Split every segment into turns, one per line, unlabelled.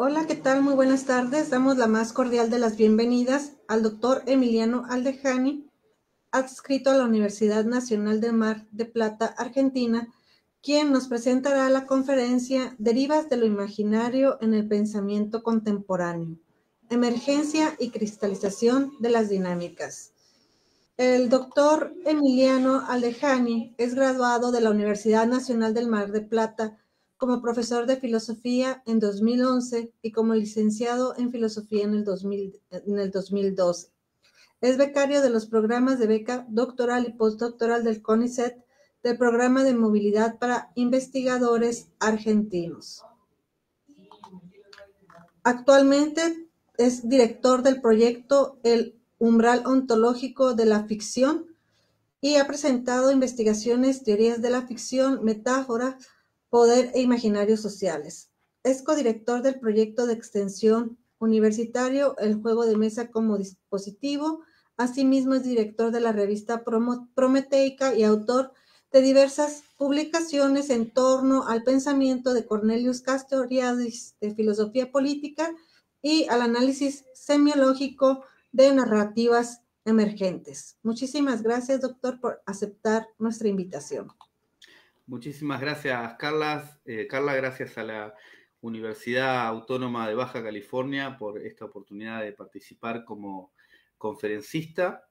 Hola, ¿qué tal? Muy buenas tardes. Damos la más cordial de las bienvenidas al doctor Emiliano Aldejani, adscrito a la Universidad Nacional del Mar de Plata, Argentina, quien nos presentará la conferencia Derivas de lo imaginario en el pensamiento contemporáneo, emergencia y cristalización de las dinámicas. El doctor Emiliano Aldejani es graduado de la Universidad Nacional del Mar de Plata como profesor de filosofía en 2011 y como licenciado en filosofía en el 2012. Es becario de los programas de beca doctoral y postdoctoral del CONICET, del programa de movilidad para investigadores argentinos. Actualmente es director del proyecto El Umbral Ontológico de la Ficción y ha presentado investigaciones, teorías de la ficción, metáfora, poder e imaginarios sociales. Es codirector del proyecto de extensión universitario El juego de mesa como dispositivo. Asimismo, es director de la revista Prometeica y autor de diversas publicaciones en torno al pensamiento de Cornelius Castoriadis de filosofía política y al análisis semiológico de narrativas emergentes. Muchísimas gracias, doctor, por aceptar nuestra invitación.
Muchísimas gracias, Carla. Carla, gracias a la Universidad Autónoma de Baja California por esta oportunidad de participar como conferencista.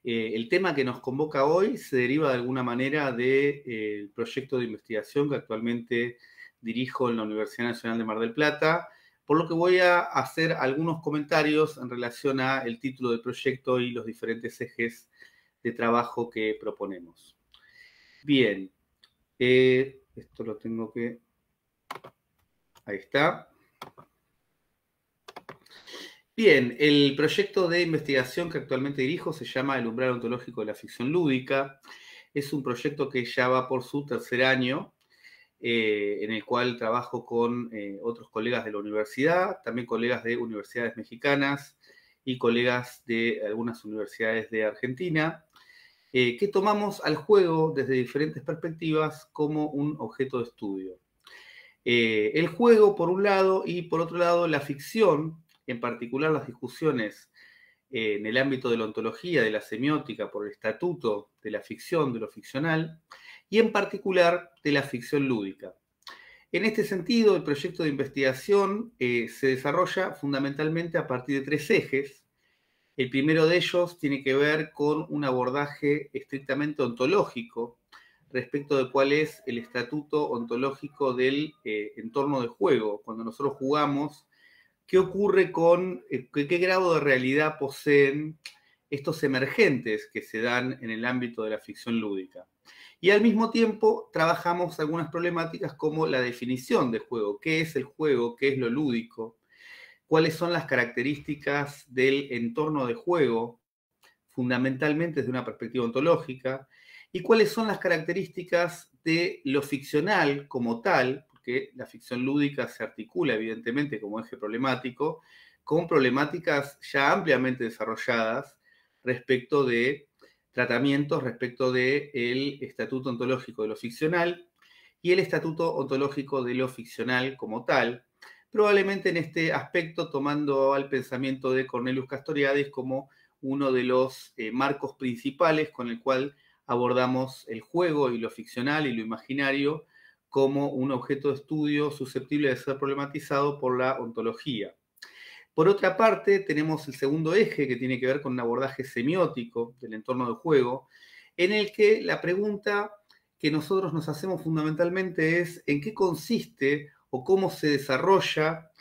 El tema que nos convoca hoy se deriva de alguna manera del proyecto de investigación que actualmente dirijo en la Universidad Nacional de Mar del Plata, por lo que voy a hacer algunos comentarios en relación al título del proyecto y los diferentes ejes de trabajo que proponemos. Bien. Esto lo tengo que... Ahí está. Bien, el proyecto de investigación que actualmente dirijo se llama El Umbral Ontológico de la Ficción Lúdica. Es un proyecto que ya va por su tercer año, en el cual trabajo con otros colegas de la universidad, también colegas de universidades mexicanas y colegas de algunas universidades de Argentina, que tomamos al juego desde diferentes perspectivas como un objeto de estudio. El juego, por un lado, y por otro lado, la ficción, en particular las discusiones en el ámbito de la ontología, de la semiótica, por el estatuto de la ficción, de lo ficcional, y en particular de la ficción lúdica. En este sentido, el proyecto de investigación se desarrolla fundamentalmente a partir de tres ejes. El primero de ellos tiene que ver con un abordaje estrictamente ontológico respecto de cuál es el estatuto ontológico del entorno de juego. Cuando nosotros jugamos, ¿qué ocurre con qué grado de realidad poseen estos emergentes que se dan en el ámbito de la ficción lúdica? Y al mismo tiempo trabajamos algunas problemáticas como la definición de juego. ¿Qué es el juego? ¿Qué es lo lúdico? ¿Cuáles son las características del entorno de juego, fundamentalmente desde una perspectiva ontológica? ¿Y cuáles son las características de lo ficcional como tal? Porque la ficción lúdica se articula evidentemente como eje problemático, con problemáticas ya ampliamente desarrolladas respecto de tratamientos, respecto del estatuto ontológico de lo ficcional y el estatuto ontológico de lo ficcional como tal, probablemente en este aspecto tomando al pensamiento de Cornelius Castoriadis como uno de los marcos principales con el cual abordamos el juego y lo ficcional y lo imaginario como un objeto de estudio susceptible de ser problematizado por la ontología. Por otra parte, tenemos el segundo eje que tiene que ver con un abordaje semiótico del entorno de juego, en el que la pregunta que nosotros nos hacemos fundamentalmente es en qué consiste o cómo se desarrolla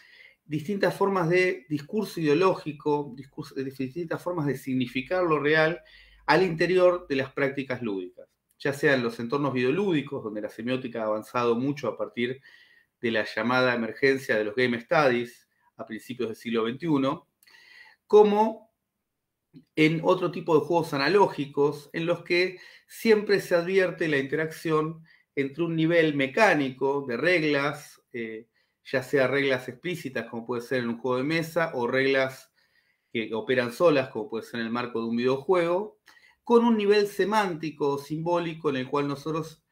distintas formas de discurso ideológico, distintas formas de significar lo real al interior de las prácticas lúdicas, ya sean los entornos videolúdicos, donde la semiótica ha avanzado mucho a partir de la llamada emergencia de los game studies a principios del siglo XXI, como en otro tipo de juegos analógicos en los que siempre se advierte la interacción entre un nivel mecánico de reglas, ya sea reglas explícitas como puede ser en un juego de mesa o reglas que operan solas como puede ser en el marco de un videojuego, con un nivel semántico o simbólico en el cual nosotros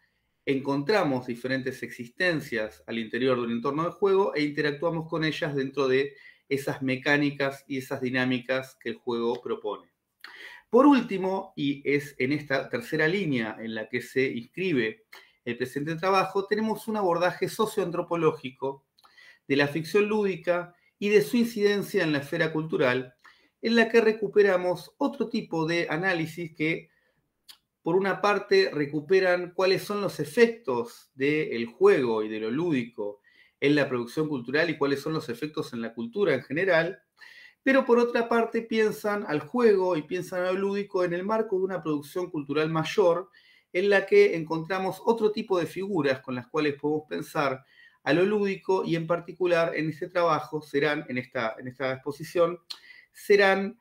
encontramos diferentes existencias al interior de un entorno de juego e interactuamos con ellas dentro de esas mecánicas y esas dinámicas que el juego propone. Por último, y es en esta tercera línea en la que se inscribe el presente trabajo, tenemos un abordaje socioantropológico de la ficción lúdica y de su incidencia en la esfera cultural, en la que recuperamos otro tipo de análisis que, por una parte, recuperan cuáles son los efectos del juego y de lo lúdico en la producción cultural y cuáles son los efectos en la cultura en general, pero por otra parte piensan al juego y piensan a lo lúdico en el marco de una producción cultural mayor, en la que encontramos otro tipo de figuras con las cuales podemos pensar a lo lúdico, y en particular en este trabajo serán, en esta exposición, serán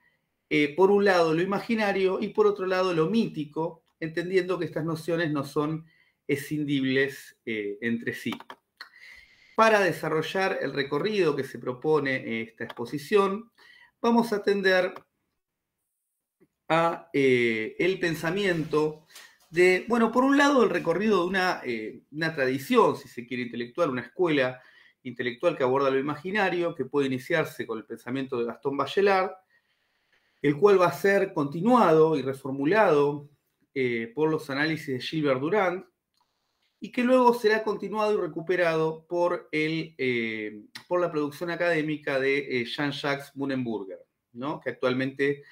por un lado lo imaginario y por otro lado lo mítico, entendiendo que estas nociones no son escindibles entre sí. Para desarrollar el recorrido que se propone esta exposición, vamos a atender a el pensamiento de, bueno, por un lado el recorrido de una tradición, si se quiere, intelectual, una escuela intelectual que aborda lo imaginario, que puede iniciarse con el pensamiento de Gastón Bachelard, el cual va a ser continuado y reformulado por los análisis de Gilbert Durand, y que luego será continuado y recuperado por la producción académica de Jean-Jacques Munenburger, ¿no? Que actualmente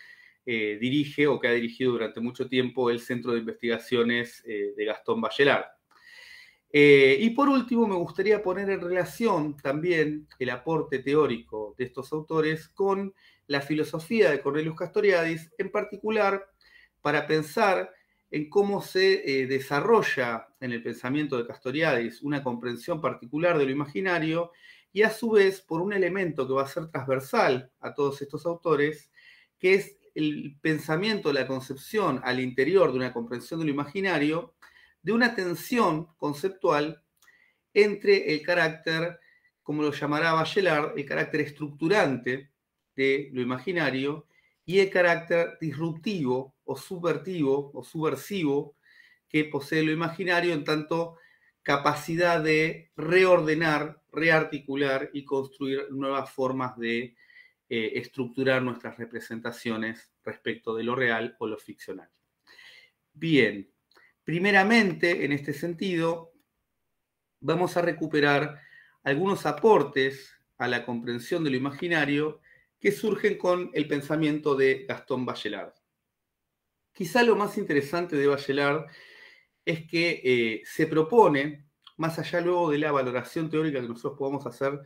dirige o que ha dirigido durante mucho tiempo el Centro de Investigaciones de Gastón Bachelard. Y por último, me gustaría poner en relación también el aporte teórico de estos autores con la filosofía de Cornelius Castoriadis, en particular para pensar en cómo se desarrolla en el pensamiento de Castoriadis una comprensión particular de lo imaginario, y a su vez por un elemento que va a ser transversal a todos estos autores, que es el pensamiento, la concepción al interior de una comprensión de lo imaginario, de una tensión conceptual entre el carácter, como lo llamará Bachelard, el carácter estructurante de lo imaginario y el carácter disruptivo o subvertivo o subversivo que posee lo imaginario, en tanto capacidad de reordenar, rearticular y construir nuevas formas de estructurar nuestras representaciones respecto de lo real o lo ficcional. Bien, primeramente, en este sentido, vamos a recuperar algunos aportes a la comprensión de lo imaginario que surgen con el pensamiento de Gastón Bachelard. Quizá lo más interesante de Bachelard es que se propone, más allá luego de la valoración teórica que nosotros podamos hacer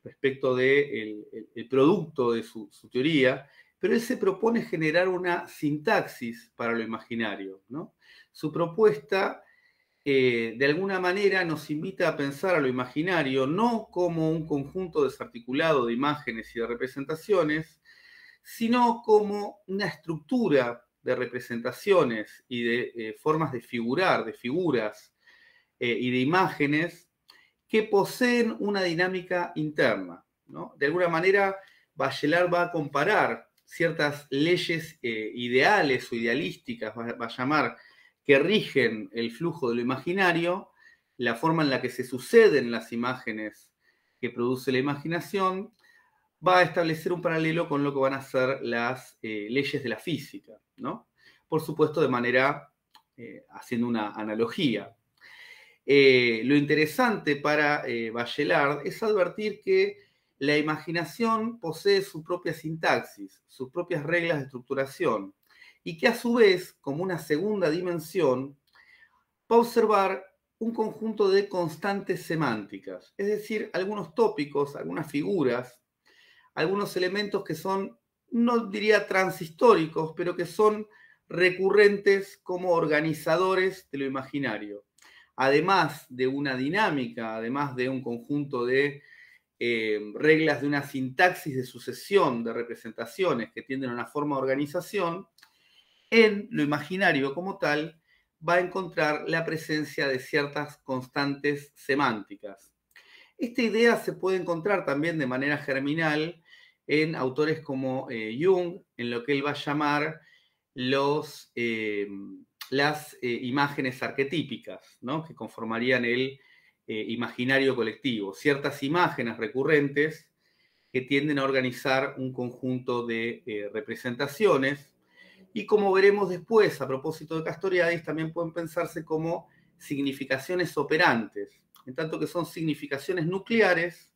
respecto del producto de su teoría, pero él se propone generar una sintaxis para lo imaginario, ¿no? Su propuesta, de alguna manera, nos invita a pensar a lo imaginario no como un conjunto desarticulado de imágenes y de representaciones, sino como una estructura de representaciones y de formas de figurar, de figuras y de imágenes que poseen una dinámica interna, ¿no? De alguna manera, Bachelard va a comparar ciertas leyes ideales o idealísticas, va a llamar, que rigen el flujo de lo imaginario, la forma en la que se suceden las imágenes que produce la imaginación, va a establecer un paralelo con lo que van a ser las leyes de la física, ¿no? Por supuesto, de manera haciendo una analogía. Lo interesante para Bachelard es advertir que la imaginación posee su propia sintaxis, sus propias reglas de estructuración, y que a su vez, como una segunda dimensión, va a observar un conjunto de constantes semánticas, es decir, algunos tópicos, algunas figuras, algunos elementos que son, no diría transhistóricos, pero que son recurrentes como organizadores de lo imaginario. Además de una dinámica, además de un conjunto de reglas de una sintaxis de sucesión de representaciones que tienden a una forma de organización, en lo imaginario como tal va a encontrar la presencia de ciertas constantes semánticas. Esta idea se puede encontrar también de manera germinal en autores como Jung, en lo que él va a llamar las imágenes arquetípicas, ¿no? Que conformarían el imaginario colectivo, ciertas imágenes recurrentes que tienden a organizar un conjunto de representaciones, y como veremos después, a propósito de Castoriadis, también pueden pensarse como significaciones operantes, en tanto que son significaciones nucleares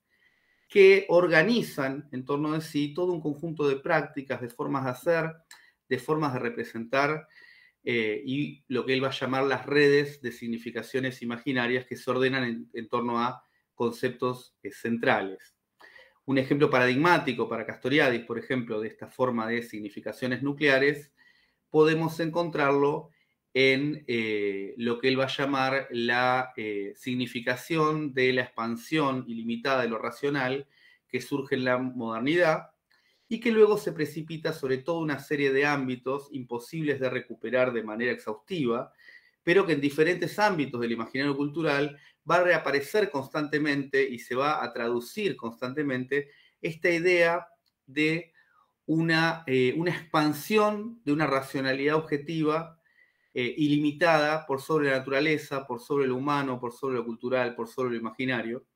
que organizan en torno de sí todo un conjunto de prácticas, de formas de hacer, de formas de representar, y lo que él va a llamar las redes de significaciones imaginarias que se ordenan en torno a conceptos centrales. Un ejemplo paradigmático para Castoriadis, por ejemplo, de esta forma de significaciones nucleares, podemos encontrarlo en lo que él va a llamar la significación de la expansión ilimitada de lo racional que surge en la modernidad y que luego se precipita sobre toda una serie de ámbitos imposibles de recuperar de manera exhaustiva, pero que en diferentes ámbitos del imaginario cultural va a reaparecer constantemente y se va a traducir constantemente esta idea de una expansión de una racionalidad objetiva ilimitada por sobre la naturaleza, por sobre lo humano, por sobre lo cultural, por sobre lo imaginario,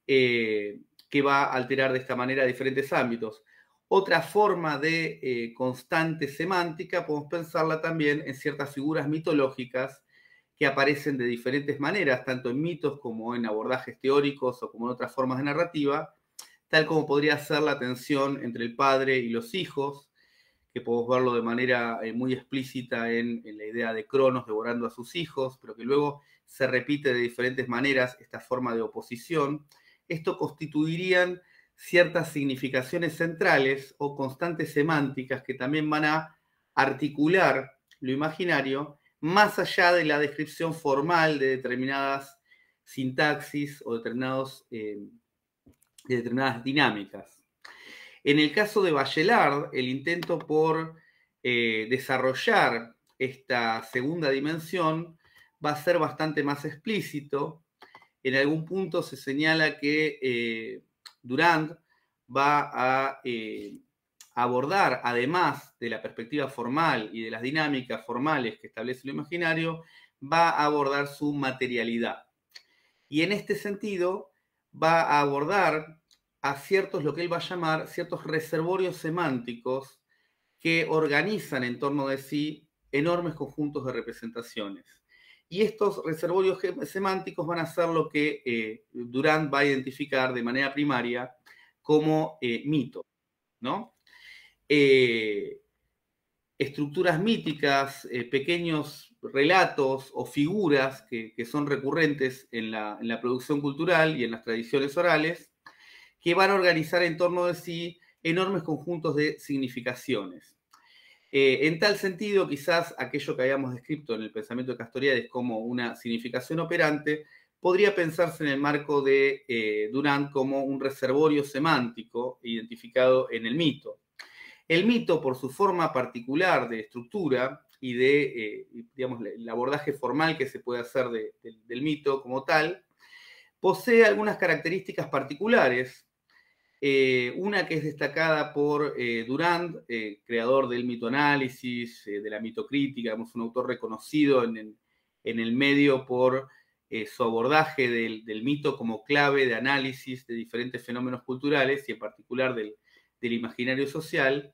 que va a alterar de esta manera diferentes ámbitos. Otra forma de constante semántica podemos pensarla también en ciertas figuras mitológicas que aparecen de diferentes maneras, tanto en mitos como en abordajes teóricos o como en otras formas de narrativa, tal como podría ser la tensión entre el padre y los hijos, que podemos verlo de manera muy explícita en la idea de Cronos devorando a sus hijos, pero que luego se repite de diferentes maneras esta forma de oposición. Esto constituirían ciertas significaciones centrales o constantes semánticas que también van a articular lo imaginario más allá de la descripción formal de determinadas sintaxis o de determinadas dinámicas. En el caso de Bachelard, el intento por desarrollar esta segunda dimensión va a ser bastante más explícito. En algún punto se señala que Durand va a abordar, además de la perspectiva formal y de las dinámicas formales que establece lo imaginario, va a abordar su materialidad. Y en este sentido va a abordar a ciertos, lo que él va a llamar, ciertos reservorios semánticos que organizan en torno de sí enormes conjuntos de representaciones. Y estos reservorios semánticos van a ser lo que Durand va a identificar de manera primaria como mito, ¿no? Estructuras míticas, pequeños relatos o figuras que son recurrentes en la producción cultural y en las tradiciones orales, que van a organizar en torno de sí enormes conjuntos de significaciones. En tal sentido, quizás aquello que habíamos descrito en el pensamiento de Castoriadis como una significación operante, podría pensarse en el marco de Durand como un reservorio semántico identificado en el mito. El mito, por su forma particular de estructura y de, digamos, el abordaje formal que se puede hacer del mito como tal, posee algunas características particulares. Una que es destacada por Durand, creador del mitoanálisis, de la mitocrítica, digamos, un autor reconocido en el medio por su abordaje del mito como clave de análisis de diferentes fenómenos culturales y en particular del imaginario social,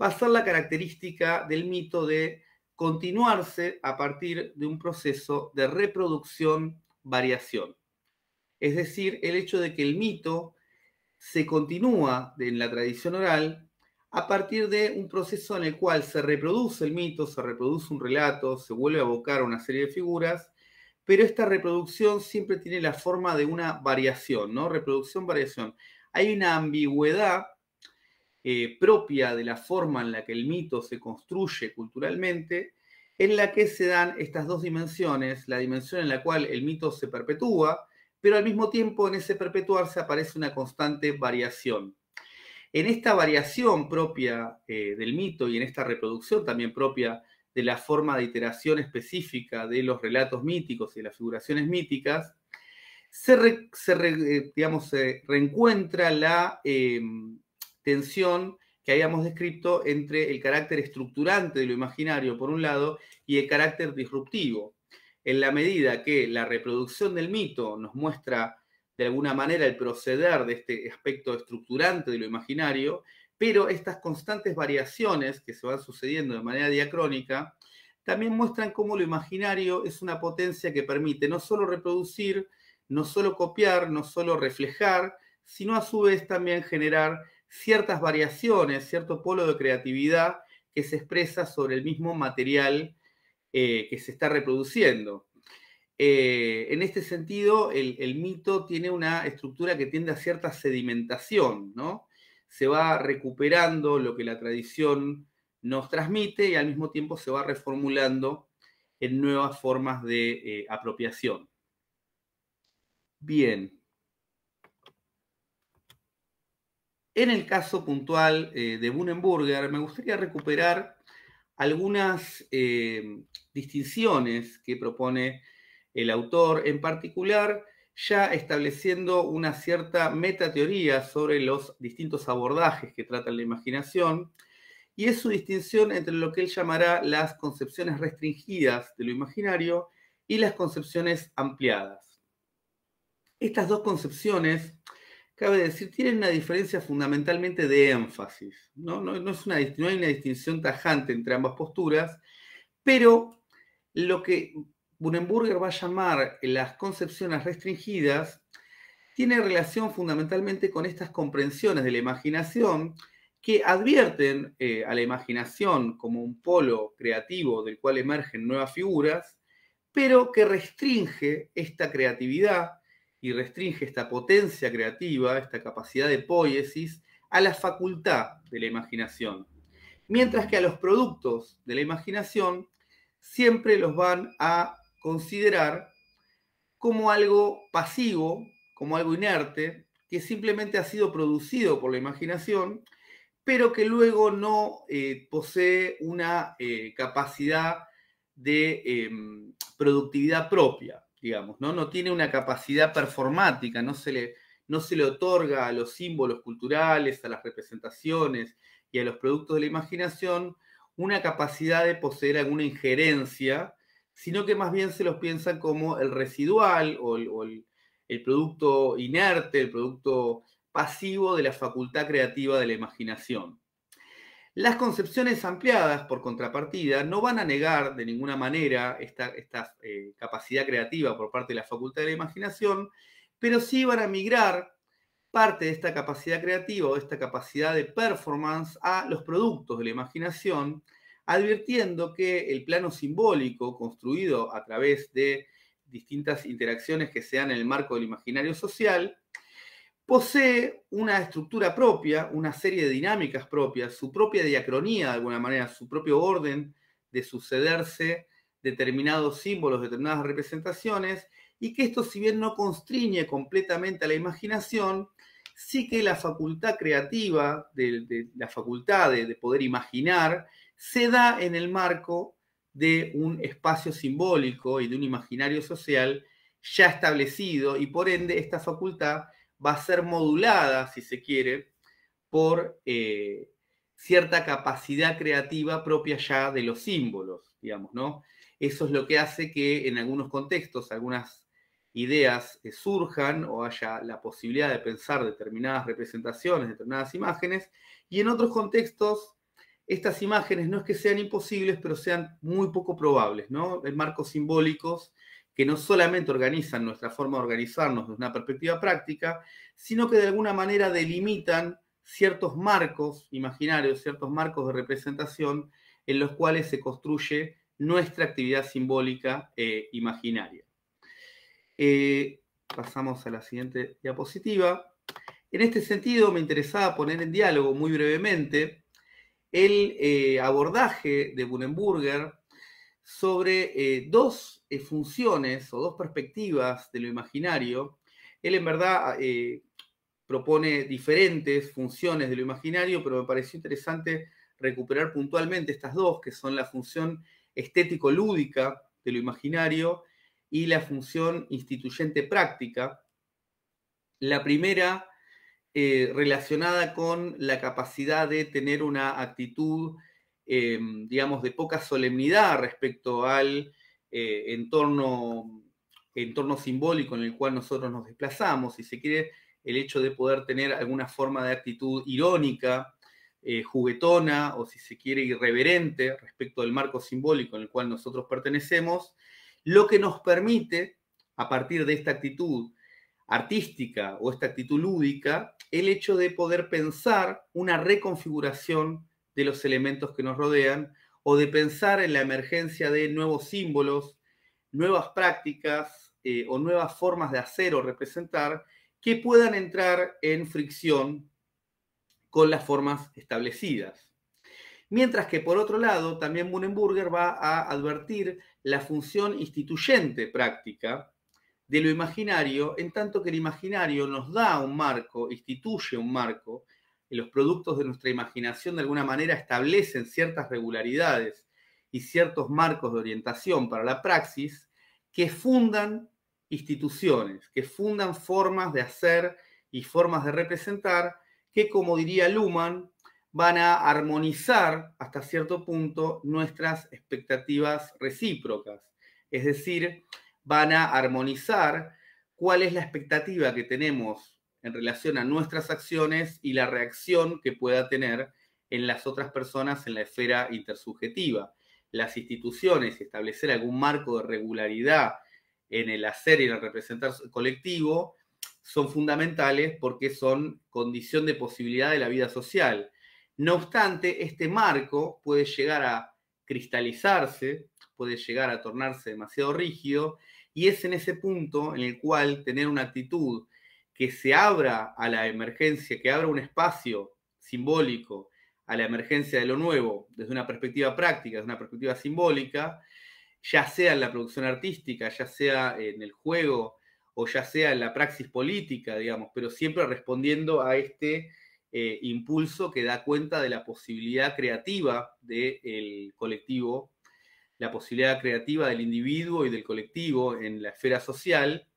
va a ser la característica del mito de continuarse a partir de un proceso de reproducción-variación. Es decir, el hecho de que el mito se continúa en la tradición oral a partir de un proceso en el cual se reproduce el mito, se reproduce un relato, se vuelve a evocar una serie de figuras, pero esta reproducción siempre tiene la forma de una variación, ¿no? Reproducción-variación. Hay una ambigüedad propia de la forma en la que el mito se construye culturalmente, en la que se dan estas dos dimensiones, la dimensión en la cual el mito se perpetúa, pero al mismo tiempo en ese perpetuarse aparece una constante variación. En esta variación propia del mito y en esta reproducción también propia de la forma de iteración específica de los relatos míticos y de las figuraciones míticas, se reencuentra la tensión que habíamos descrito entre el carácter estructurante de lo imaginario, por un lado, y el carácter disruptivo. En la medida que la reproducción del mito nos muestra de alguna manera el proceder de este aspecto estructurante de lo imaginario, pero estas constantes variaciones que se van sucediendo de manera diacrónica también muestran cómo lo imaginario es una potencia que permite no solo reproducir, no solo copiar, no solo reflejar, sino a su vez también generar ciertas variaciones, cierto polo de creatividad que se expresa sobre el mismo material que se está reproduciendo. En este sentido, el mito tiene una estructura que tiende a cierta sedimentación, ¿no? Se va recuperando lo que la tradición nos transmite y al mismo tiempo se va reformulando en nuevas formas de apropiación. Bien. En el caso puntual de Bunenburger, me gustaría recuperar algunas distinciones que propone el autor, en particular ya estableciendo una cierta metateoría sobre los distintos abordajes que tratan la imaginación, y es su distinción entre lo que él llamará las concepciones restringidas de lo imaginario y las concepciones ampliadas. Estas dos concepciones, cabe decir, tienen una diferencia fundamentalmente de énfasis. No hay una distinción tajante entre ambas posturas, pero lo que Bunenburger va a llamar las concepciones restringidas tiene relación fundamentalmente con estas comprensiones de la imaginación que advierten a la imaginación como un polo creativo del cual emergen nuevas figuras, pero que restringe esta creatividad y restringe esta potencia creativa, esta capacidad de poiesis, a la facultad de la imaginación. Mientras que a los productos de la imaginación siempre los van a considerar como algo pasivo, como algo inerte, que simplemente ha sido producido por la imaginación, pero que luego no posee una capacidad de productividad propia, digamos, ¿no? No tiene una capacidad performática, no se le otorga a los símbolos culturales, a las representaciones y a los productos de la imaginación una capacidad de poseer alguna injerencia, sino que más bien se los piensa como el residual o el producto inerte, el producto pasivo de la facultad creativa de la imaginación. Las concepciones ampliadas, por contrapartida, no van a negar de ninguna manera esta capacidad creativa por parte de la facultad de la imaginación, pero sí van a migrar parte de esta capacidad creativa o esta capacidad de performance a los productos de la imaginación, advirtiendo que el plano simbólico construido a través de distintas interacciones que se dan en el marco del imaginario social posee una estructura propia, una serie de dinámicas propias, su propia diacronía de alguna manera, su propio orden de sucederse determinados símbolos, determinadas representaciones, y que esto, si bien no constriñe completamente a la imaginación, sí que la facultad creativa, la facultad de poder imaginar, se da en el marco de un espacio simbólico y de un imaginario social ya establecido, y por ende esta facultad va a ser modulada, si se quiere, por cierta capacidad creativa propia ya de los símbolos, digamos, ¿no? Eso es lo que hace que en algunos contextos algunas ideas surjan o haya la posibilidad de pensar determinadas representaciones, determinadas imágenes, y en otros contextos estas imágenes no es que sean imposibles, pero sean muy poco probables, ¿no? En marcos simbólicos que no solamente organizan nuestra forma de organizarnos desde una perspectiva práctica, sino que de alguna manera delimitan ciertos marcos imaginarios, ciertos marcos de representación en los cuales se construye nuestra actividad simbólica imaginaria. Pasamos a la siguiente diapositiva. En este sentido, me interesaba poner en diálogo muy brevemente el abordaje de Bunenburger sobre dos funciones o dos perspectivas de lo imaginario. Él en verdad propone diferentes funciones de lo imaginario, pero me pareció interesante recuperar puntualmente estas dos, que son la función estético-lúdica de lo imaginario y la función instituyente práctica. La primera relacionada con la capacidad de tener una actitud, digamos, de poca solemnidad respecto al entorno simbólico en el cual nosotros nos desplazamos, si se quiere, el hecho de poder tener alguna forma de actitud irónica, juguetona, o si se quiere, irreverente respecto del marco simbólico en el cual nosotros pertenecemos, lo que nos permite, a partir de esta actitud artística o esta actitud lúdica, el hecho de poder pensar una reconfiguración de los elementos que nos rodean o de pensar en la emergencia de nuevos símbolos, nuevas prácticas o nuevas formas de hacer o representar que puedan entrar en fricción con las formas establecidas. Mientras que, por otro lado, también Munenburger va a advertir la función instituyente práctica de lo imaginario, en tanto que el imaginario nos da un marco, instituye un marco, y los productos de nuestra imaginación de alguna manera establecen ciertas regularidades y ciertos marcos de orientación para la praxis que fundan instituciones, que fundan formas de hacer y formas de representar que, como diría Luhmann, van a armonizar hasta cierto punto nuestras expectativas recíprocas. Es decir, van a armonizar cuál es la expectativa que tenemos en relación a nuestras acciones y la reacción que pueda tener en las otras personas en la esfera intersubjetiva. Las instituciones, establecer algún marco de regularidad en el hacer y en el representar colectivo, son fundamentales porque son condición de posibilidad de la vida social. No obstante, este marco puede llegar a cristalizarse, puede llegar a tornarse demasiado rígido, y es en ese punto en el cual tener una actitud que se abra a la emergencia, que abra un espacio simbólico a la emergencia de lo nuevo desde una perspectiva práctica, desde una perspectiva simbólica, ya sea en la producción artística, ya sea en el juego o ya sea en la praxis política, digamos, pero siempre respondiendo a este impulso que da cuenta de la posibilidad creativa del colectivo, la posibilidad creativa del individuo y del colectivo en la esfera social,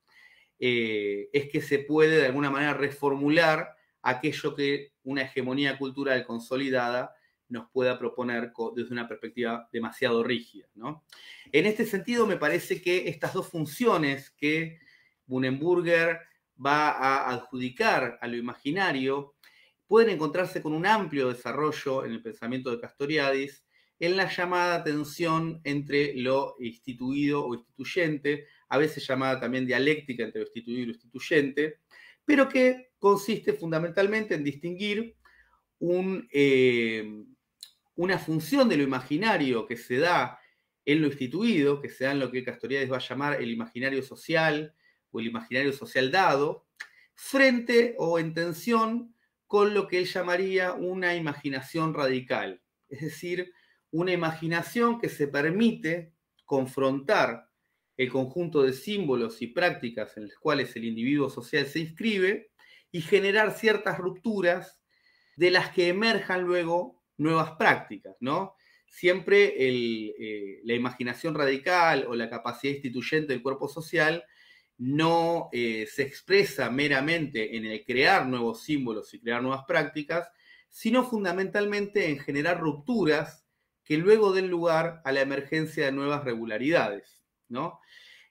es que se puede de alguna manera reformular aquello que una hegemonía cultural consolidada nos pueda proponer desde una perspectiva demasiado rígida, ¿no? En este sentido, me parece que estas dos funciones que Munenburger va a adjudicar a lo imaginario pueden encontrarse con un amplio desarrollo en el pensamiento de Castoriadis en la llamada tensión entre lo instituido o instituyente, a veces llamada también dialéctica entre lo instituido y lo instituyente, pero que consiste fundamentalmente en distinguir una función de lo imaginario que se da en lo instituido, que se da en lo que Castoriadis va a llamar el imaginario social o el imaginario social dado, frente o en tensión con lo que él llamaría una imaginación radical, es decir, una imaginación que se permite confrontar el conjunto de símbolos y prácticas en los cuales el individuo social se inscribe y generar ciertas rupturas de las que emerjan luego nuevas prácticas, ¿no? Siempre la imaginación radical o la capacidad instituyente del cuerpo social no se expresa meramente en el crear nuevos símbolos y crear nuevas prácticas, sino fundamentalmente en generar rupturas que luego den lugar a la emergencia de nuevas regularidades, ¿no?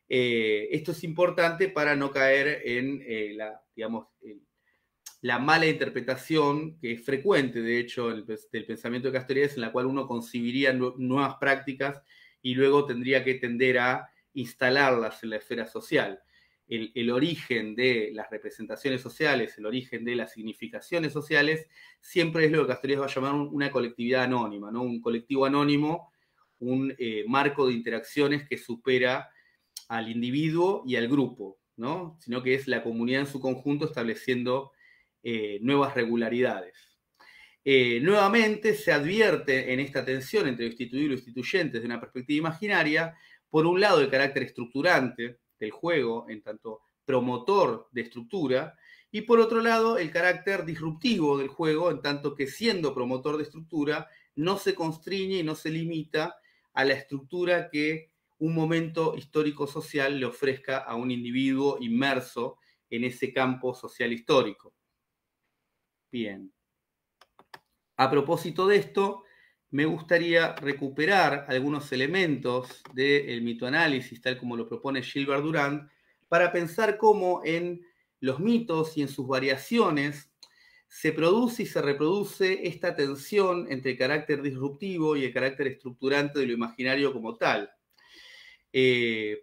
Esto es importante para no caer en la mala interpretación, que es frecuente, de hecho, del pensamiento de Castoriadis, en la cual uno concibiría nuevas prácticas y luego tendría que tender a instalarlas en la esfera social. El origen de las representaciones sociales, el origen de las significaciones sociales, siempre es lo que Castoriadis va a llamar una colectividad anónima, ¿no? Un colectivo anónimo, un marco de interacciones que supera al individuo y al grupo, ¿no? Sino que es la comunidad en su conjunto estableciendo nuevas regularidades. Nuevamente se advierte en esta tensión entre lo instituido y lo instituyente desde una perspectiva imaginaria, por un lado el carácter estructurante del juego en tanto promotor de estructura, y por otro lado el carácter disruptivo del juego en tanto que siendo promotor de estructura no se constriñe y no se limita a la estructura que un momento histórico-social le ofrezca a un individuo inmerso en ese campo social histórico. Bien. A propósito de esto, me gustaría recuperar algunos elementos del mitoanálisis, tal como lo propone Gilbert Durand, para pensar cómo en los mitos y en sus variaciones se produce y se reproduce esta tensión entre el carácter disruptivo y el carácter estructurante de lo imaginario como tal.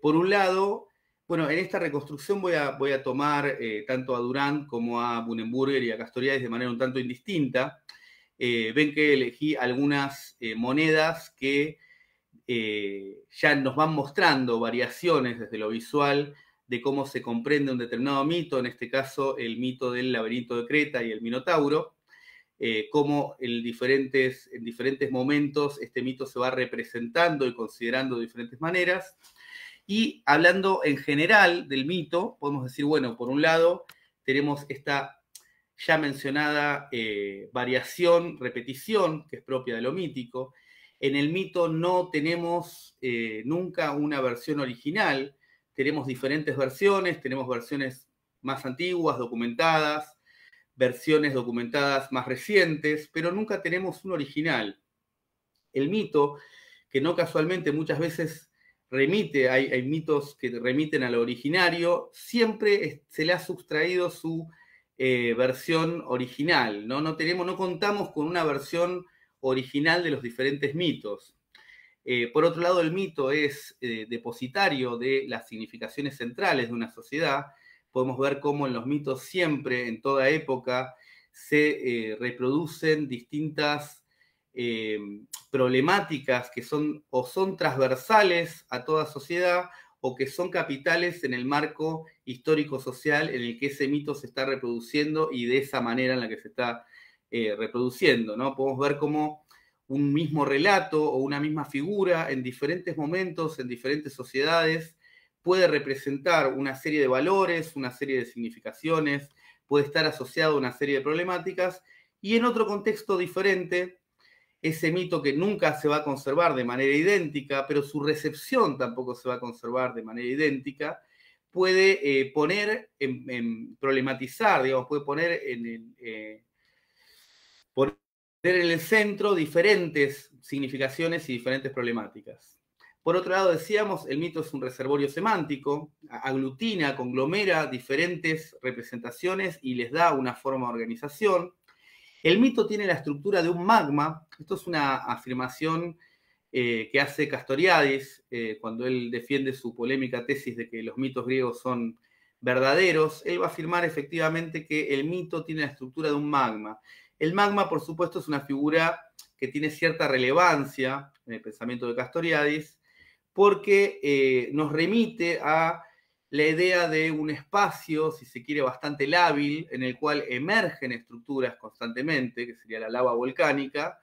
Por un lado, bueno, en esta reconstrucción voy a tomar tanto a Durand como a Bunenburger y a Castoriadis de manera un tanto indistinta. Ven que elegí algunas monedas que ya nos van mostrando variaciones desde lo visual de cómo se comprende un determinado mito, en este caso el mito del laberinto de Creta y el Minotauro, cómo en diferentes momentos este mito se va representando y considerando de diferentes maneras. Y hablando en general del mito, podemos decir, bueno, por un lado tenemos esta ya mencionada variación, repetición, que es propia de lo mítico. En el mito no tenemos nunca una versión original, tenemos diferentes versiones, tenemos versiones más antiguas, documentadas, versiones documentadas más recientes, pero nunca tenemos un original. El mito, que no casualmente muchas veces remite, hay mitos que remiten a lo originario, siempre se le ha sustraído su versión original, ¿no? No contamos con una versión original de los diferentes mitos. Por otro lado, el mito es depositario de las significaciones centrales de una sociedad. Podemos ver cómo en los mitos siempre, en toda época, se reproducen distintas problemáticas que son transversales a toda sociedad o que son capitales en el marco histórico-social en el que ese mito se está reproduciendo y de esa manera en la que se está reproduciendo, ¿no? Podemos ver cómo un mismo relato o una misma figura en diferentes momentos, en diferentes sociedades, puede representar una serie de valores, una serie de significaciones, puede estar asociado a una serie de problemáticas, y en otro contexto diferente, ese mito que nunca se va a conservar de manera idéntica, pero su recepción tampoco se va a conservar de manera idéntica, puede problematizar, digamos, puede poner en el centro diferentes significaciones y diferentes problemáticas. Por otro lado, decíamos, el mito es un reservorio semántico, aglutina, conglomera diferentes representaciones y les da una forma de organización. El mito tiene la estructura de un magma. Esto es una afirmación que hace Castoriadis cuando él defiende su polémica tesis de que los mitos griegos son verdaderos. Él va a afirmar efectivamente que el mito tiene la estructura de un magma. El magma, por supuesto, es una figura que tiene cierta relevancia en el pensamiento de Castoriadis porque nos remite a la idea de un espacio, si se quiere, bastante lábil, en el cual emergen estructuras constantemente, que sería la lava volcánica,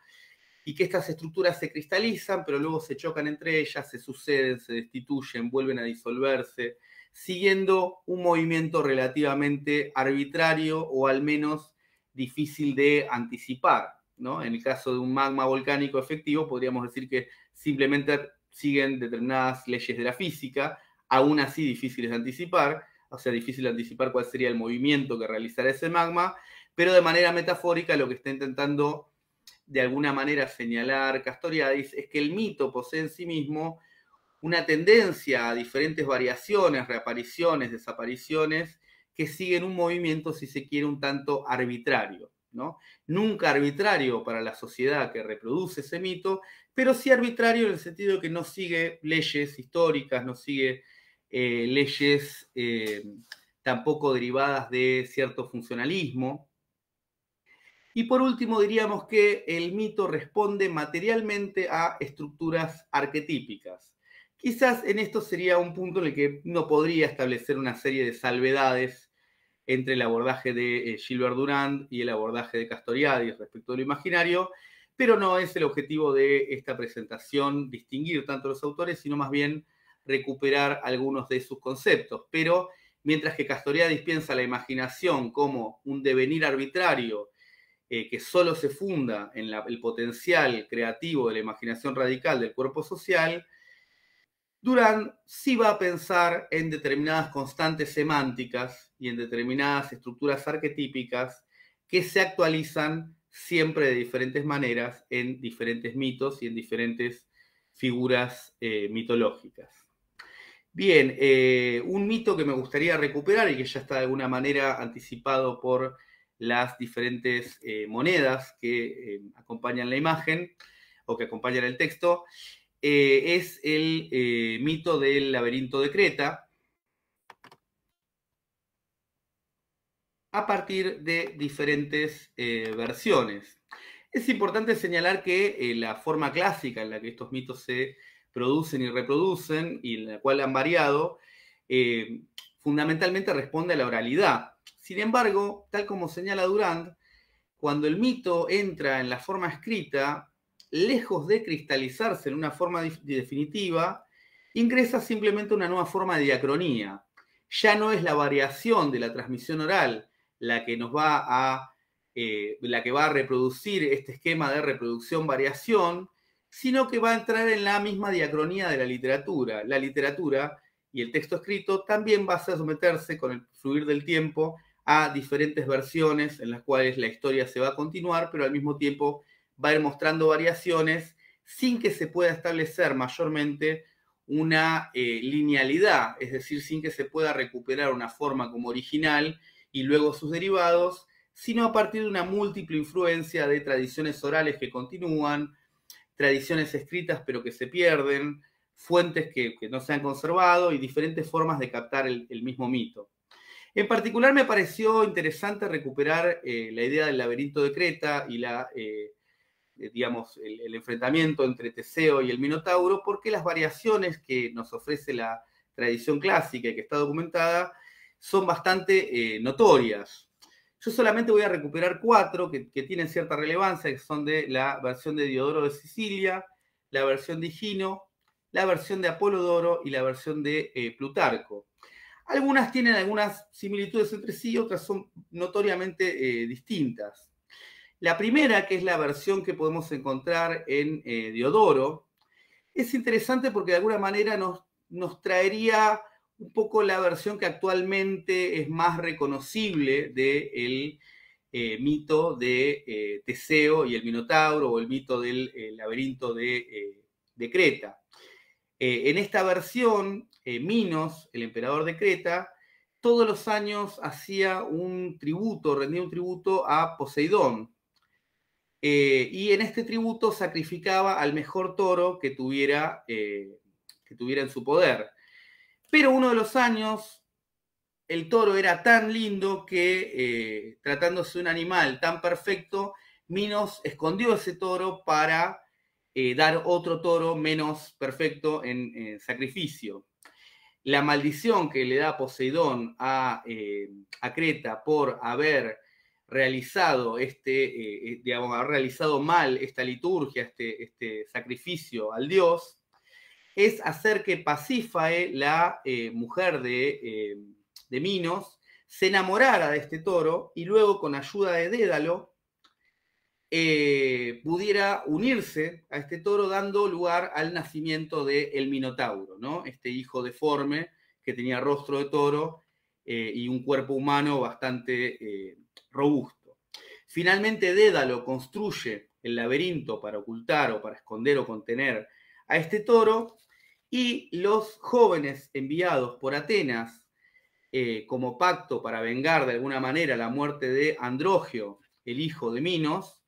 y que estas estructuras se cristalizan, pero luego se chocan entre ellas, se suceden, se destituyen, vuelven a disolverse, siguiendo un movimiento relativamente arbitrario o al menos difícil de anticipar, ¿no? En el caso de un magma volcánico efectivo, podríamos decir que simplemente siguen determinadas leyes de la física, aún así difíciles de anticipar, o sea, difícil de anticipar cuál sería el movimiento que realizará ese magma, pero de manera metafórica lo que está intentando de alguna manera señalar Castoriadis es que el mito posee en sí mismo una tendencia a diferentes variaciones, reapariciones, desapariciones, que siguen un movimiento, si se quiere, un tanto arbitrario, ¿no? Nunca arbitrario para la sociedad que reproduce ese mito, pero sí arbitrario en el sentido de que no sigue leyes históricas, no sigue leyes tampoco derivadas de cierto funcionalismo. Y por último diríamos que el mito responde materialmente a estructuras arquetípicas. Quizás en esto sería un punto en el que uno podría establecer una serie de salvedades entre el abordaje de Gilbert Durand y el abordaje de Castoriadis respecto de lo imaginario, pero no es el objetivo de esta presentación distinguir tanto los autores, sino más bien recuperar algunos de sus conceptos. Pero mientras que Castoriadis piensa la imaginación como un devenir arbitrario que solo se funda en el potencial creativo de la imaginación radical del cuerpo social, Durand sí va a pensar en determinadas constantes semánticas y en determinadas estructuras arquetípicas que se actualizan siempre de diferentes maneras en diferentes mitos y en diferentes figuras mitológicas. Bien, un mito que me gustaría recuperar y que ya está de alguna manera anticipado por las diferentes monedas que acompañan la imagen o que acompañan el texto, es el mito del laberinto de Creta, a partir de diferentes versiones. Es importante señalar que la forma clásica en la que estos mitos se producen y reproducen, y en la cual han variado, fundamentalmente responde a la oralidad. Sin embargo, tal como señala Durand, cuando el mito entra en la forma escrita, lejos de cristalizarse en una forma definitiva, ingresa simplemente una nueva forma de diacronía. Ya no es la variación de la transmisión oral la que nos va a la que va a reproducir este esquema de reproducción-variación, sino que va a entrar en la misma diacronía de la literatura. La literatura y el texto escrito también va a someterse con el fluir del tiempo a diferentes versiones en las cuales la historia se va a continuar, pero al mismo tiempo va a ir mostrando variaciones sin que se pueda establecer mayormente una linealidad, es decir, sin que se pueda recuperar una forma como original y luego sus derivados, sino a partir de una múltiple influencia de tradiciones orales que continúan, tradiciones escritas pero que se pierden, fuentes que no se han conservado y diferentes formas de captar el mismo mito. En particular me pareció interesante recuperar la idea del laberinto de Creta y digamos, el enfrentamiento entre Teseo y el Minotauro, porque las variaciones que nos ofrece la tradición clásica y que está documentada son bastante notorias. Yo solamente voy a recuperar 4 que tienen cierta relevancia, que son de la versión de Diodoro de Sicilia, la versión de Higino, la versión de Apolodoro y la versión de Plutarco. Algunas tienen algunas similitudes entre sí, otras son notoriamente distintas. La primera, que es la versión que podemos encontrar en Diodoro, es interesante porque de alguna manera nos traería un poco la versión que actualmente es más reconocible del mito de Teseo y el Minotauro, o el mito del laberinto de Creta. En esta versión, Minos, el emperador de Creta, todos los años hacía un tributo, rendía un tributo a Poseidón. Y en este tributo sacrificaba al mejor toro que tuviera en su poder. Pero uno de los años, el toro era tan lindo que, tratándose de un animal tan perfecto, Minos escondió ese toro para dar otro toro menos perfecto en sacrificio. La maldición que le da Poseidón a Creta por haber realizado haber realizado mal esta liturgia, este sacrificio al dios, es hacer que Pasífae, la mujer de Minos, se enamorara de este toro y luego, con ayuda de Dédalo, pudiera unirse a este toro, dando lugar al nacimiento del Minotauro, ¿no? Este hijo deforme que tenía rostro de toro y un cuerpo humano bastante robusto. Finalmente, Dédalo construye el laberinto para ocultar o para esconder o contener a este toro, y los jóvenes enviados por Atenas como pacto para vengar de alguna manera la muerte de Androgeo, el hijo de Minos,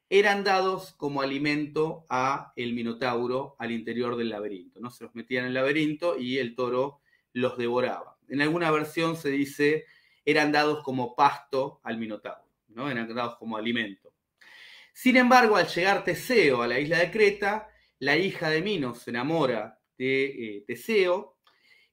eran dados como alimento a el Minotauro al interior del laberinto, ¿no? Se los metían en el laberinto y el toro los devoraba. En alguna versión se dice eran dados como pasto al Minotauro, ¿no? Eran dados como alimento. Sin embargo, al llegar Teseo a la isla de Creta, la hija de Minos se enamora de Teseo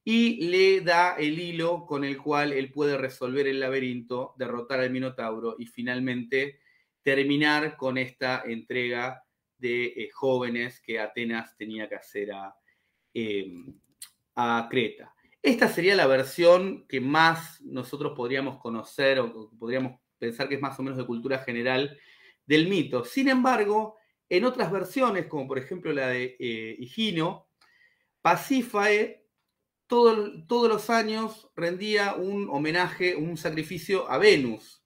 y le da el hilo con el cual él puede resolver el laberinto, derrotar al Minotauro y finalmente terminar con esta entrega de jóvenes que Atenas tenía que hacer a Creta. Esta sería la versión que más nosotros podríamos conocer o podríamos pensar que es más o menos de cultura general del mito. Sin embargo, en otras versiones, como por ejemplo la de Higino, Pasífae todos los años rendía un homenaje, un sacrificio a Venus.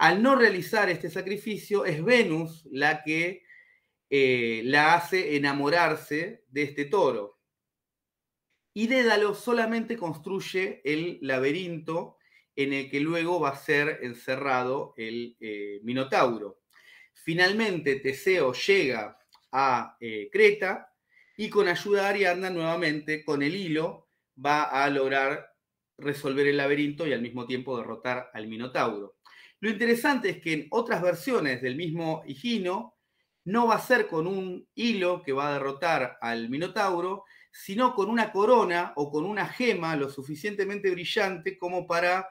al no realizar este sacrificio, es Venus la que la hace enamorarse de este toro. Y Dédalo solamente construye el laberinto en el que luego va a ser encerrado el Minotauro. Finalmente, Teseo llega a Creta y con ayuda de Ariadna, nuevamente, con el hilo, va a lograr resolver el laberinto y al mismo tiempo derrotar al Minotauro. Lo interesante es que en otras versiones del mismo Higino no va a ser con un hilo que va a derrotar al Minotauro, sino con una corona o con una gema lo suficientemente brillante como para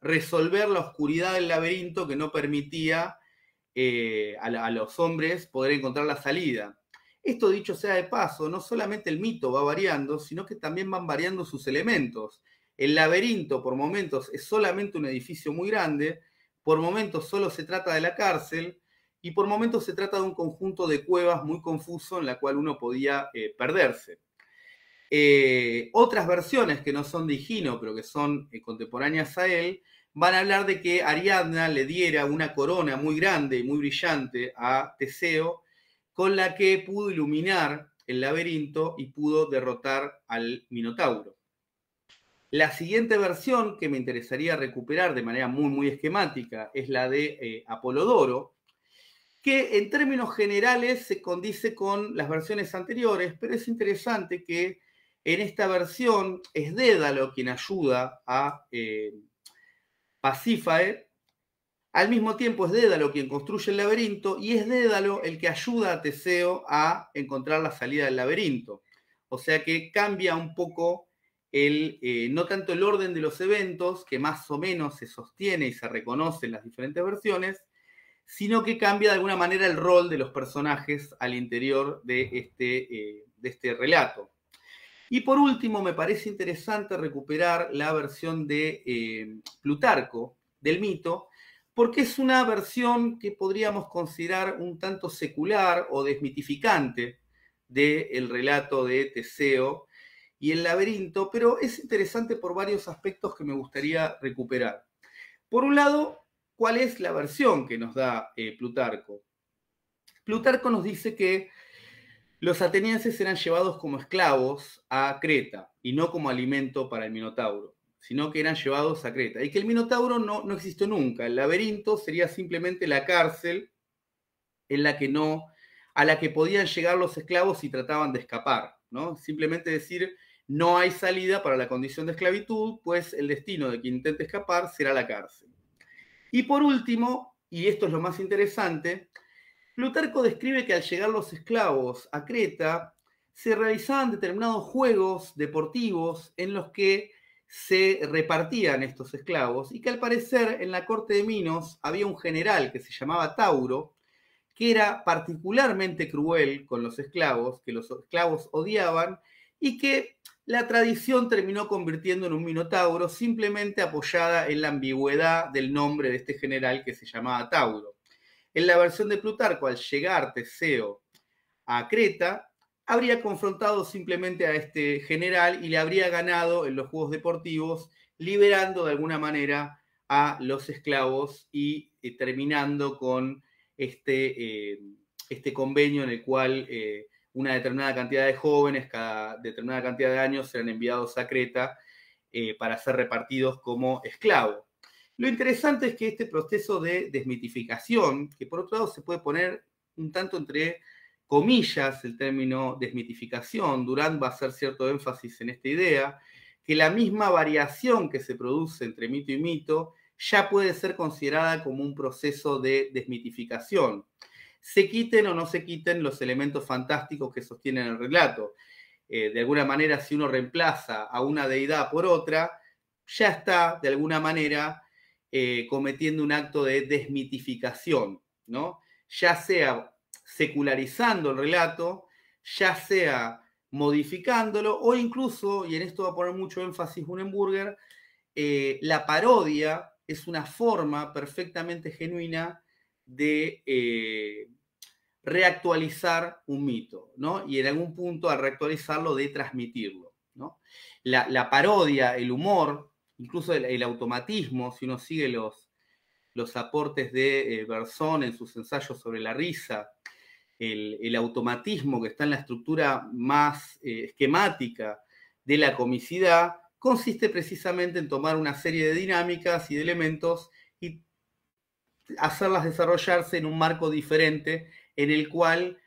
resolver la oscuridad del laberinto que no permitía a los hombres poder encontrar la salida. Esto, dicho sea de paso, no solamente el mito va variando, sino que también van variando sus elementos. El laberinto por momentos es solamente un edificio muy grande, por momentos solo se trata de la cárcel y por momentos se trata de un conjunto de cuevas muy confuso en la cual uno podía perderse. Otras versiones que no son de Higino, pero que son contemporáneas a él, van a hablar de que Ariadna le diera una corona muy grande y muy brillante a Teseo, con la que pudo iluminar el laberinto y pudo derrotar al Minotauro. La siguiente versión que me interesaría recuperar de manera muy esquemática es la de Apolodoro, que en términos generales se condice con las versiones anteriores, pero es interesante que en esta versión es Dédalo quien ayuda a Pasífae, al mismo tiempo es Dédalo quien construye el laberinto y es Dédalo el que ayuda a Teseo a encontrar la salida del laberinto. O sea que cambia un poco no tanto el orden de los eventos, que más o menos se sostiene y se reconoce en las diferentes versiones, sino que cambia de alguna manera el rol de los personajes al interior de este relato. Y por último, me parece interesante recuperar la versión de Plutarco, del mito, porque es una versión que podríamos considerar un tanto secular o desmitificante del relato de Teseo y el laberinto, pero es interesante por varios aspectos que me gustaría recuperar. Por un lado, ¿cuál es la versión que nos da Plutarco? Plutarco nos dice que los atenienses eran llevados como esclavos a Creta y no como alimento para el Minotauro, sino que eran llevados a Creta y que el Minotauro no existió nunca. El laberinto sería simplemente la cárcel en la que a la que podían llegar los esclavos si trataban de escapar, ¿no? Simplemente decir, no hay salida para la condición de esclavitud, pues el destino de quien intente escapar será la cárcel. Y por último, y esto es lo más interesante, Plutarco describe que al llegar los esclavos a Creta, se realizaban determinados juegos deportivos en los que se repartían estos esclavos y que al parecer en la corte de Minos había un general que se llamaba Tauro, que era particularmente cruel con los esclavos, que los esclavos odiaban y que la tradición terminó convirtiendo en un minotauro simplemente apoyada en la ambigüedad del nombre de este general que se llamaba Tauro. En la versión de Plutarco, al llegar Teseo a Creta, habría confrontado simplemente a este general y le habría ganado en los juegos deportivos, liberando de alguna manera a los esclavos y terminando con este convenio en el cual una determinada cantidad de jóvenes, cada determinada cantidad de años, serán enviados a Creta para ser repartidos como esclavos. Lo interesante es que este proceso de desmitificación, que por otro lado se puede poner un tanto entre comillas el término desmitificación, Durant va a hacer cierto énfasis en esta idea, que la misma variación que se produce entre mito y mito ya puede ser considerada como un proceso de desmitificación. Se quiten o no se quiten los elementos fantásticos que sostienen el relato. De alguna manera, si uno reemplaza a una deidad por otra, ya está, de alguna manera, cometiendo un acto de desmitificación, ¿no? Ya sea secularizando el relato, ya sea modificándolo, o incluso, y en esto va a poner mucho énfasis Hunenburger, la parodia es una forma perfectamente genuina de reactualizar un mito, ¿no? Y en algún punto, al reactualizarlo, de transmitirlo, ¿no? La parodia, el humor, incluso el automatismo, si uno sigue los aportes de Berzón en sus ensayos sobre la risa, el automatismo que está en la estructura más esquemática de la comicidad, consiste precisamente en tomar una serie de dinámicas y de elementos y hacerlas desarrollarse en un marco diferente en el cual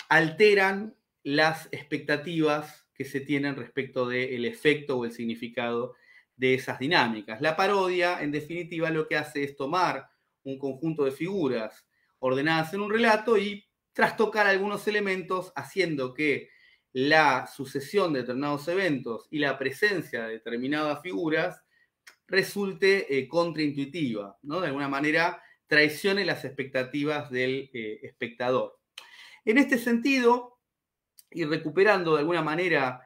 alteran las expectativas que se tienen respecto del efecto o el significado de esas dinámicas. La parodia, en definitiva, lo que hace es tomar un conjunto de figuras ordenadas en un relato y trastocar algunos elementos, haciendo que la sucesión de determinados eventos y la presencia de determinadas figuras resulte contraintuitiva, ¿no? De alguna manera traicione las expectativas del espectador. En este sentido, y recuperando de alguna manera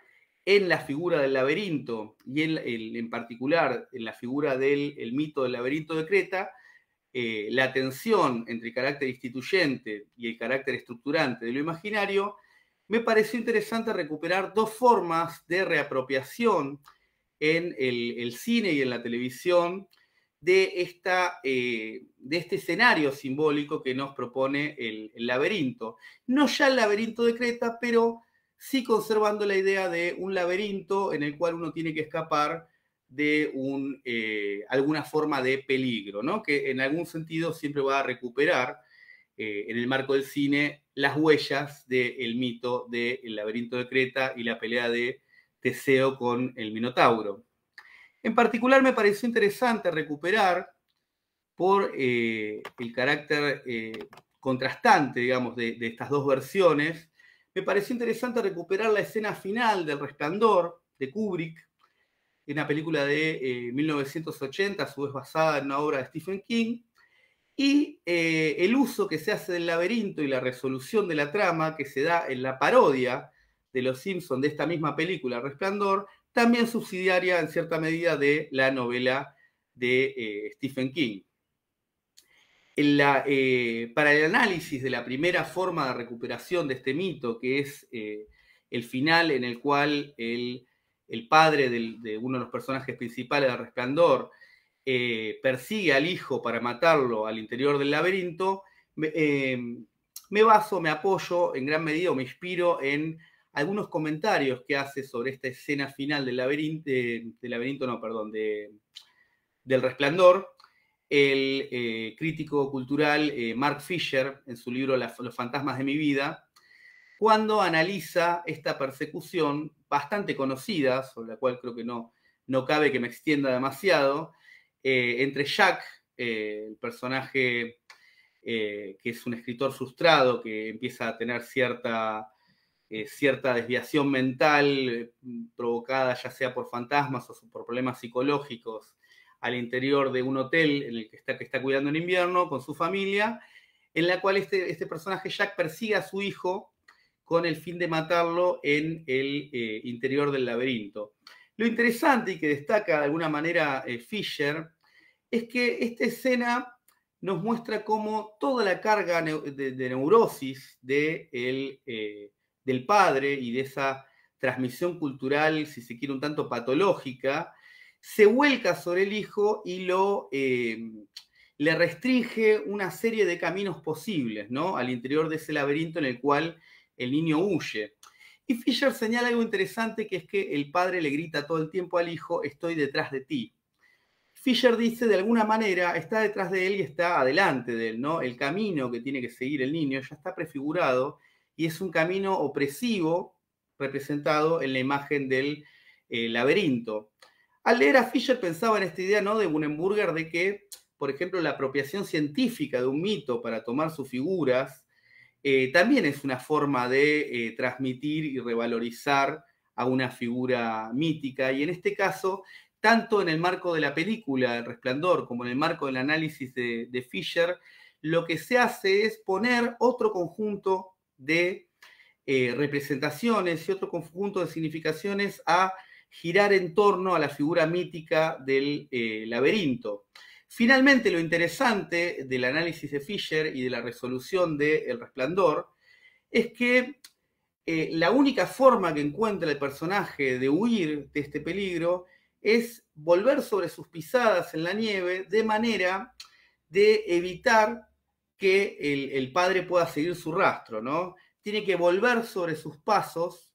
en la figura del laberinto y en particular en la figura del mito del laberinto de Creta, la tensión entre el carácter instituyente y el carácter estructurante de lo imaginario, me pareció interesante recuperar dos formas de reapropiación en el cine y en la televisión de este escenario simbólico que nos propone el laberinto. No ya el laberinto de Creta, pero sí conservando la idea de un laberinto en el cual uno tiene que escapar de alguna forma de peligro, ¿no? Que en algún sentido siempre va a recuperar en el marco del cine las huellas del mito del laberinto de Creta y la pelea de Teseo con el Minotauro. En particular me pareció interesante recuperar por el carácter contrastante, digamos, de estas dos versiones, me pareció interesante recuperar la escena final del Resplandor de Kubrick, una película de 1980, a su vez basada en una obra de Stephen King, y el uso que se hace del laberinto y la resolución de la trama que se da en la parodia de Los Simpsons de esta misma película, Resplandor, también subsidiaria en cierta medida de la novela de Stephen King. Para el análisis de la primera forma de recuperación de este mito, que es el final en el cual el padre de uno de los personajes principales de Resplandor persigue al hijo para matarlo al interior del laberinto, me apoyo en gran medida o me inspiro en algunos comentarios que hace sobre esta escena final del Resplandor, el crítico cultural Mark Fisher, en su libro Los fantasmas de mi vida, cuando analiza esta persecución bastante conocida, sobre la cual creo que no cabe que me extienda demasiado, entre Jack, el personaje que es un escritor frustrado, que empieza a tener cierta desviación mental provocada ya sea por fantasmas o por problemas psicológicos al interior de un hotel en el que está cuidando en invierno con su familia, en la cual este personaje Jack persigue a su hijo con el fin de matarlo en el interior del laberinto. Lo interesante y que destaca de alguna manera Fisher es que esta escena nos muestra cómo toda la carga de neurosis del padre y de esa transmisión cultural, si se quiere, un tanto patológica, se vuelca sobre el hijo y le restringe una serie de caminos posibles, ¿no? Al interior de ese laberinto en el cual el niño huye. Y Fisher señala algo interesante, que es que el padre le grita todo el tiempo al hijo: estoy detrás de ti. Fisher dice, de alguna manera, está detrás de él y está adelante de él, ¿no? El camino que tiene que seguir el niño ya está prefigurado y es un camino opresivo representado en la imagen del laberinto. Al leer a Fisher pensaba en esta idea, ¿no?, de Bunenburger, de que, por ejemplo, la apropiación científica de un mito para tomar sus figuras también es una forma de transmitir y revalorizar a una figura mítica, y en este caso, tanto en el marco de la película El Resplandor como en el marco del análisis de Fisher, lo que se hace es poner otro conjunto de representaciones y otro conjunto de significaciones a girar en torno a la figura mítica del laberinto. Finalmente, lo interesante del análisis de Fisher y de la resolución de El Resplandor es que la única forma que encuentra el personaje de huir de este peligro es volver sobre sus pisadas en la nieve de manera de evitar que el padre pueda seguir su rastro, ¿no? Tiene que volver sobre sus pasos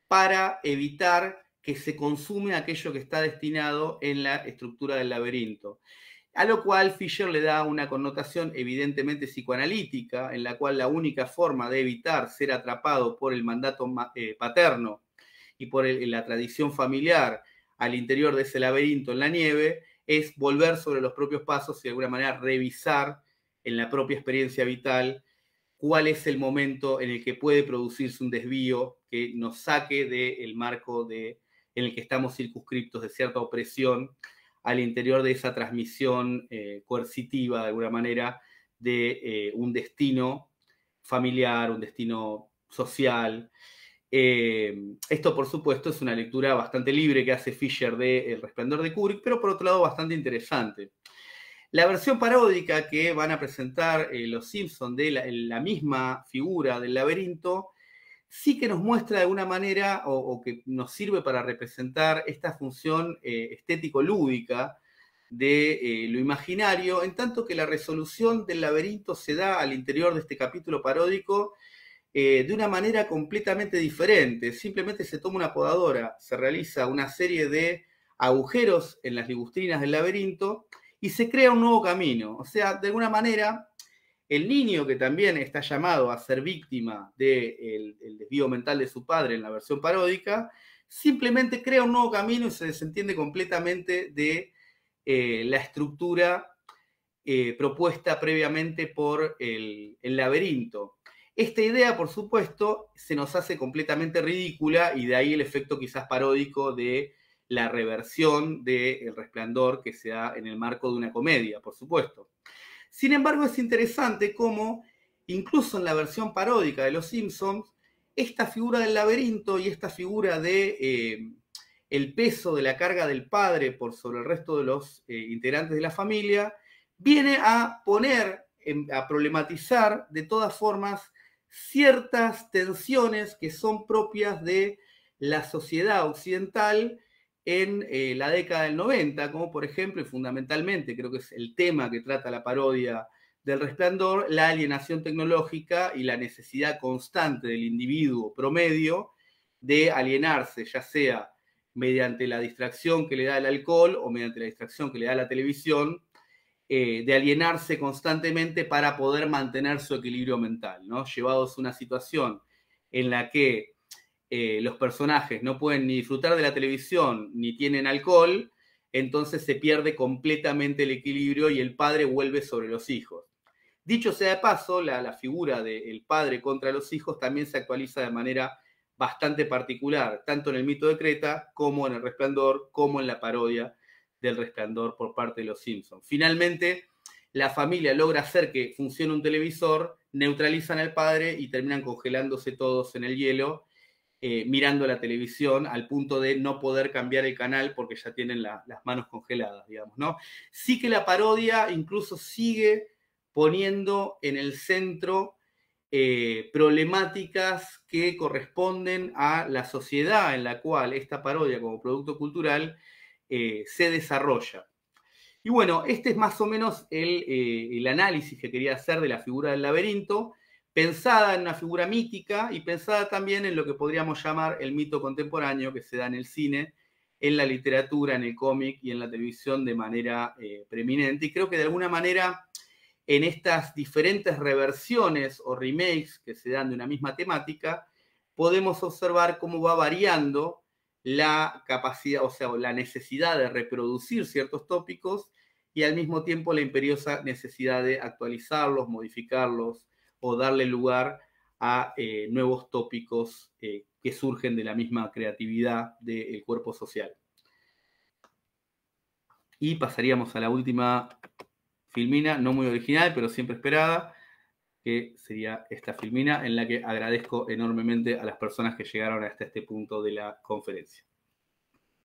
para evitar que se consume aquello que está destinado en la estructura del laberinto. A lo cual Fisher le da una connotación evidentemente psicoanalítica, en la cual la única forma de evitar ser atrapado por el mandato paterno y por la tradición familiar al interior de ese laberinto en la nieve es volver sobre los propios pasos y de alguna manera revisar en la propia experiencia vital cuál es el momento en el que puede producirse un desvío que nos saque del marco en el que estamos circunscriptos de cierta opresión al interior de esa transmisión coercitiva, de alguna manera, de un destino familiar, un destino social. Esto, por supuesto, es una lectura bastante libre que hace Fisher de El Resplandor de Kubrick, pero por otro lado bastante interesante. La versión paródica que van a presentar los Simpsons de la misma figura del laberinto sí que nos muestra de alguna manera o que nos sirve para representar esta función estético-lúdica de lo imaginario, en tanto que la resolución del laberinto se da al interior de este capítulo paródico de una manera completamente diferente. Simplemente se toma una podadora, se realiza una serie de agujeros en las ligustrinas del laberinto y se crea un nuevo camino. O sea, de alguna manera, el niño que también está llamado a ser víctima del desvío mental de su padre en la versión paródica, simplemente crea un nuevo camino y se desentiende completamente de la estructura propuesta previamente por el laberinto. Esta idea, por supuesto, se nos hace completamente ridícula y de ahí el efecto quizás paródico de la reversión del Resplandor que se da en el marco de una comedia, por supuesto. Sin embargo, es interesante cómo, incluso en la versión paródica de Los Simpsons, esta figura del laberinto y esta figura de el peso de la carga del padre por sobre el resto de los integrantes de la familia, viene a poner, a problematizar de todas formas ciertas tensiones que son propias de la sociedad occidental en la década del 90, como por ejemplo, y fundamentalmente, creo que es el tema que trata la parodia del Resplandor, la alienación tecnológica y la necesidad constante del individuo promedio de alienarse, ya sea mediante la distracción que le da el alcohol o mediante la distracción que le da la televisión, de alienarse constantemente para poder mantener su equilibrio mental, ¿no? Llevados a una situación en la que los personajes no pueden ni disfrutar de la televisión ni tienen alcohol, entonces se pierde completamente el equilibrio y el padre vuelve sobre los hijos. Dicho sea de paso, la figura del padre contra los hijos también se actualiza de manera bastante particular, tanto en el mito de Creta como en el Resplandor, como en la parodia del Resplandor por parte de los Simpsons. Finalmente, la familia logra hacer que funcione un televisor, neutralizan al padre y terminan congelándose todos en el hielo, mirando la televisión al punto de no poder cambiar el canal porque ya tienen las manos congeladas, digamos, ¿no? Sí que la parodia incluso sigue poniendo en el centro problemáticas que corresponden a la sociedad en la cual esta parodia como producto cultural se desarrolla. Y bueno, este es más o menos el análisis que quería hacer de la figura del laberinto, pensada en una figura mítica y pensada también en lo que podríamos llamar el mito contemporáneo que se da en el cine, en la literatura, en el cómic y en la televisión de manera preeminente. Y creo que de alguna manera en estas diferentes reversiones o remakes que se dan de una misma temática, podemos observar cómo va variando la capacidad, o sea, la necesidad de reproducir ciertos tópicos y al mismo tiempo la imperiosa necesidad de actualizarlos, modificarlos o darle lugar a nuevos tópicos que surgen de la misma creatividad del cuerpo social. Y pasaríamos a la última filmina, no muy original, pero siempre esperada, que sería esta filmina en la que agradezco enormemente a las personas que llegaron hasta este punto de la conferencia.